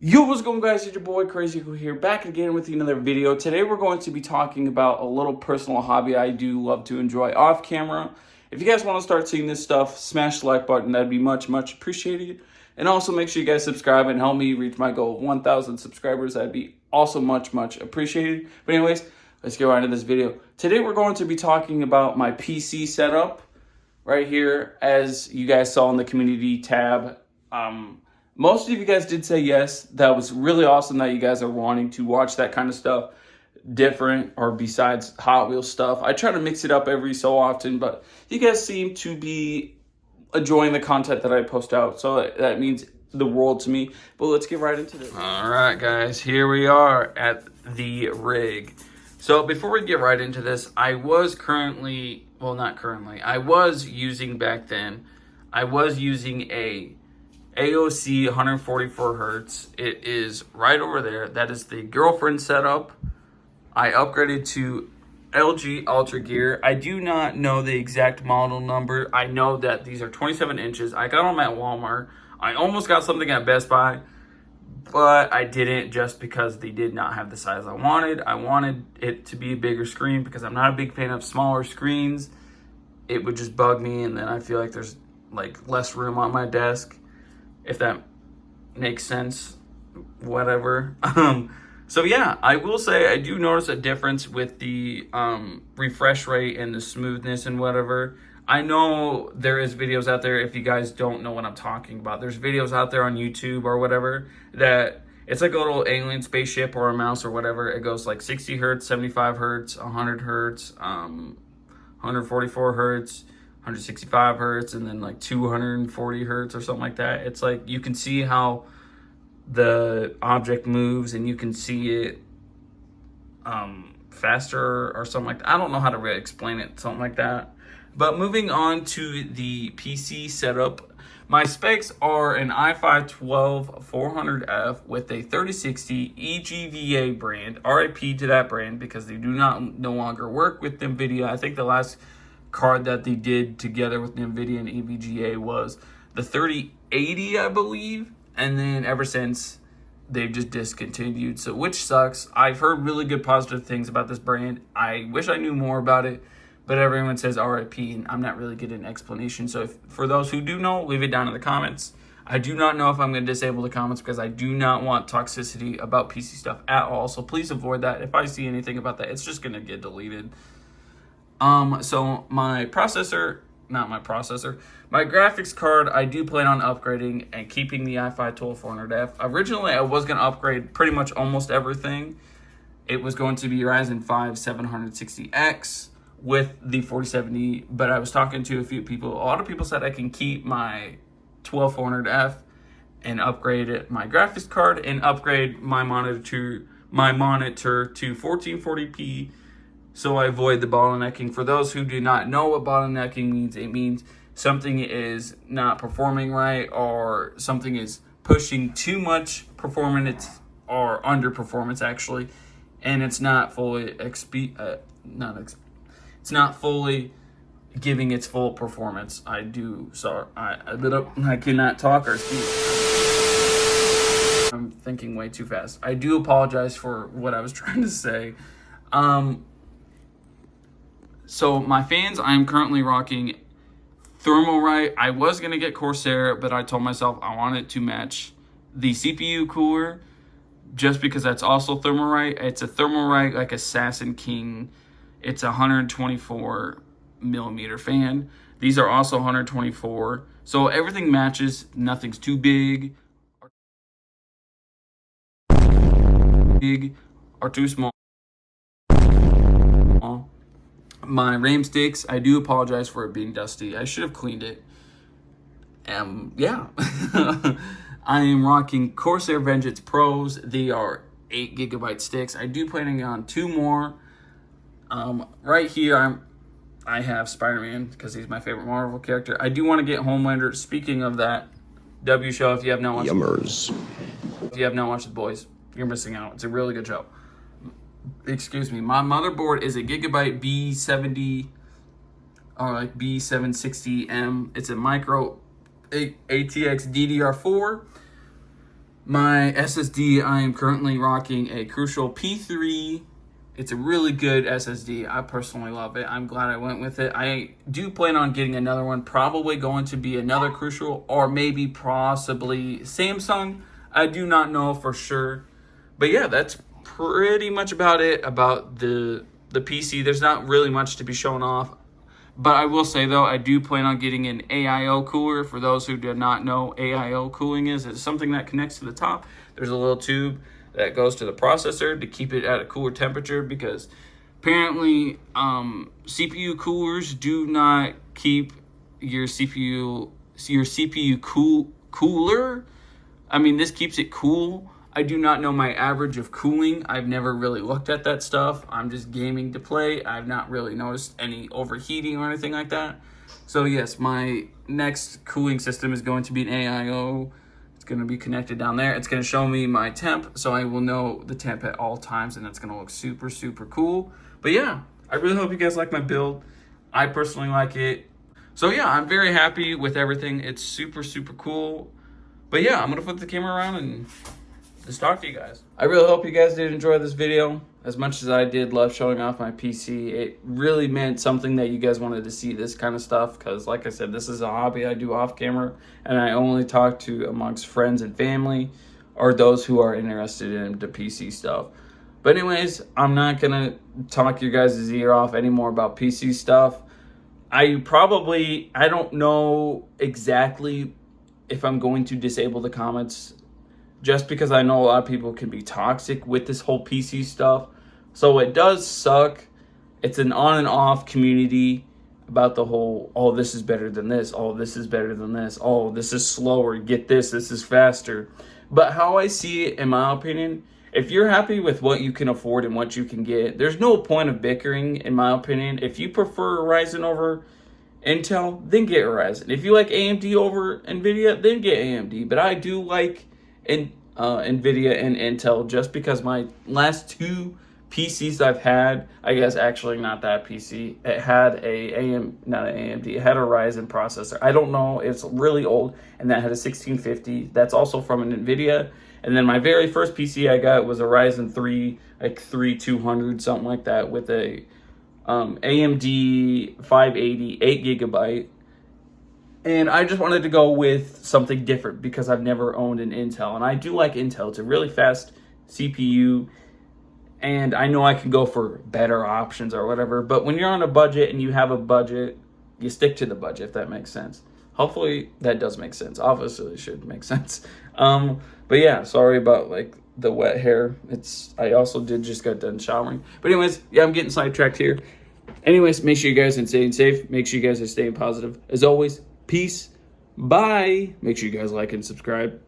Yo, what's going on, guys? It's your boy Crazy Eagle here, back again with another video. Today we're going to be talking about a little personal hobby I do love to enjoy off camera. If you guys want to start seeing this stuff, smash the like button. That'd be much appreciated. And also make sure you guys subscribe and help me reach my goal of 1,000 subscribers. That'd be also much appreciated. But anyways, let's get right into this video. Today we're going to be talking about my PC setup right here, as you guys saw in the community tab. Most of you guys did say yes. That was really awesome that you guys are wanting to watch that kind of stuff, different or besides Hot Wheels stuff. I try to mix it up every so often, but you guys seem to be enjoying the content that I post out, so that means the world to me. But let's get right into this. All right, guys, here we are at the rig. So before we get right into this, I was using back then, I was using a AOC 144 hertz. It is right over there. That is the girlfriend setup. I upgraded to LG Ultra Gear. I do not know the exact model number. I know that these are 27 inches. I got them at Walmart. I almost got something at Best Buy, but I didn't, just because they did not have the size I wanted. I wanted it to be a bigger screen because I'm not a big fan of smaller screens. It would just bug me, and then I feel like there's like less room on my desk, if that makes sense, whatever. So yeah, I will say I do notice a difference with the refresh rate and the smoothness and whatever. I know there is videos out there, if you guys don't know what I'm talking about, there's videos out there on YouTube or whatever that it's like a little alien spaceship or a mouse or whatever. It goes like 60 hertz, 75 hertz, 100 hertz, 144 hertz, 165 hertz, and then like 240 hertz or something like that. It's like you can see how the object moves, and you can see it faster or something like that. I don't know how to really explain it, something like that. But moving on to the PC setup, my specs are an i5 12400F with a 3060 EGVA brand. RIP to that brand, because they do no longer work with NVIDIA. I think the last card that they did together with NVIDIA and EVGA was the 3080, I believe, and then ever since they've just discontinued, so which sucks. I've heard really good positive things about this brand. I wish I knew more about it, but everyone says RIP, and I'm not really getting an explanation. So for those who do know, leave it down in the comments. I do not know if I'm going to disable the comments, because I do not want toxicity about PC stuff at all, so please avoid that. If I see anything about that, it's just going to get deleted. So my graphics card, I do plan on upgrading and keeping the i5 12400F. Originally, I was going to upgrade pretty much almost everything. It was going to be Ryzen 5 760X with the 4070, but I was talking to a few people. A lot of people said I can keep my 12400F and upgrade my graphics card and upgrade my monitor to 1440p, so I avoid the bottlenecking. For those who do not know what bottlenecking means, it means something is not performing right, or something is pushing too much performance or underperformance actually, and it's not fully it's not fully giving its full performance. I cannot talk or speak. I'm thinking way too fast. I do apologize for what I was trying to say. So my fans, I'm currently rocking Thermalright. I was going to get Corsair, but I told myself I wanted to match the CPU cooler, just because that's also Thermalright. It's a Thermalright like Assassin King. It's a 124 millimeter fan. These are also 124. So everything matches. Nothing's too big or too small. My RAM sticks, I do apologize for it being dusty. I should have cleaned it. Yeah. I am rocking Corsair Vengeance Pros. They are 8 gigabyte sticks. I do planning on 2 more. Right here, I have Spider-Man, because he's my favorite Marvel character. I do want to get Homelander. Speaking of that, W show, if you have not watched The Boys, you're missing out. It's a really good show. Excuse me, my motherboard is a Gigabyte B70 or like B760M. It's a micro ATX DDR4 My SSD, I am currently rocking a Crucial P3. It's a really good SSD. I personally love it. I'm glad I went with it. I do plan on getting another one. Probably going to be another Crucial or maybe possibly Samsung. I do not know for sure. But yeah, that's pretty much about it about the PC. There's not really much to be shown off. But I will say, though, I do plan on getting an AIO cooler. For those who do not know, AIO cooling is it's something that connects to the top. There's a little tube that goes to the processor to keep it at a cooler temperature, because apparently CPU coolers do not keep your CPU cooler. I mean, this keeps it cool. I do not know my average of cooling. I've never really looked at that stuff. I'm just gaming to play. I've not really noticed any overheating or anything like that. So yes, my next cooling system is going to be an AIO. It's going to be connected down there. It's going to show me my temp, so I will know the temp at all times, and it's going to look super, super cool. But yeah, I really hope you guys like my build. I personally like it. So yeah, I'm very happy with everything. It's super, super cool. But yeah, I'm going to flip the camera around and just talk to you guys. I really hope you guys did enjoy this video as much as I did love showing off my PC. It really meant something that you guys wanted to see this kind of stuff, because like I said, this is a hobby I do off camera, and I only talk to amongst friends and family or those who are interested in the PC stuff. But anyways, I'm not gonna talk your guys' ear off anymore about PC stuff. I don't know exactly if I'm going to disable the comments, just because I know a lot of people can be toxic with this whole PC stuff. So it does suck. It's an on and off community about the whole, oh, this is better than this. Oh, this is better than this. Oh, this is slower. Get this. This is faster. But how I see it, in my opinion, if you're happy with what you can afford and what you can get, there's no point of bickering, in my opinion. If you prefer Ryzen over Intel, then get Ryzen. If you like AMD over NVIDIA, then get AMD. But I do like NVIDIA and Intel, just because my last two PCs I've had, I guess actually not that PC, it had not an AMD, it had a Ryzen processor. I don't know, it's really old, and that had a 1650. That's also from an NVIDIA. And then my very first PC I got was a Ryzen 3, like 3200, something like that, with a AMD 580, 8GB. And I just wanted to go with something different because I've never owned an Intel. And I do like Intel. It's a really fast CPU. And I know I can go for better options or whatever. But when you're on a budget and you have a budget, you stick to the budget, if that makes sense. Hopefully that does make sense. Obviously it should make sense. But yeah, sorry about like the wet hair. I also did just got done showering. But anyways, yeah, I'm getting sidetracked here. Anyways, make sure you guys are staying safe. Make sure you guys are staying positive. As always, peace. Bye. Make sure you guys like and subscribe.